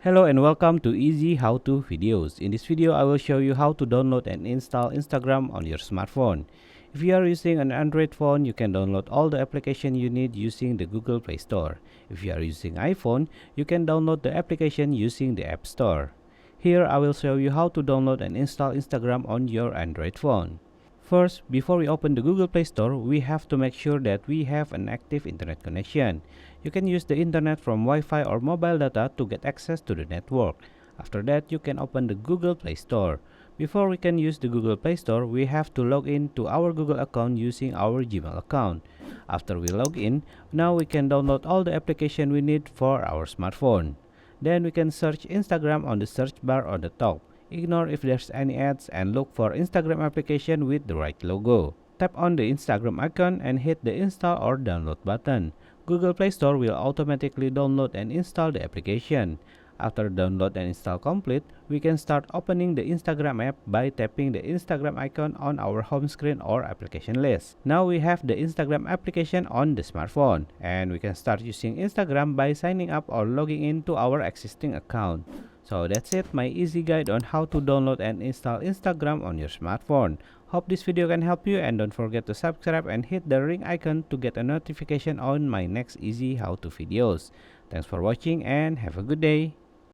Hello and welcome to Easy How To Videos. In this video, I will show you how to download and install Instagram on your smartphone. If you are using an Android phone, you can download all the application you need using the Google Play Store. If you are using iPhone, you can download the application using the App Store. Here, I will show you how to download and install Instagram on your Android phone. First, before we open the Google Play Store, we have to make sure that we have an active internet connection. You can use the internet from Wi-Fi or mobile data to get access to the network. After that, you can open the Google Play Store. Before we can use the Google Play Store, we have to log in to our Google account using our Gmail account. After we log in, now we can download all the application we need for our smartphone. Then we can search Instagram on the search bar on the top. Ignore if there's any ads and look for Instagram application with the right logo. Tap on the Instagram icon and hit the install or download button. Google Play Store will automatically download and install the application. After download and install complete, we can start opening the Instagram app by tapping the Instagram icon on our home screen or application list. Now we have the Instagram application on the smartphone, and we can start using Instagram by signing up or logging in to our existing account. So that's it, my easy guide on how to download and install Instagram on your smartphone. Hope this video can help you, and don't forget to subscribe and hit the ring icon to get a notification on my next easy how to videos. Thanks for watching and have a good day.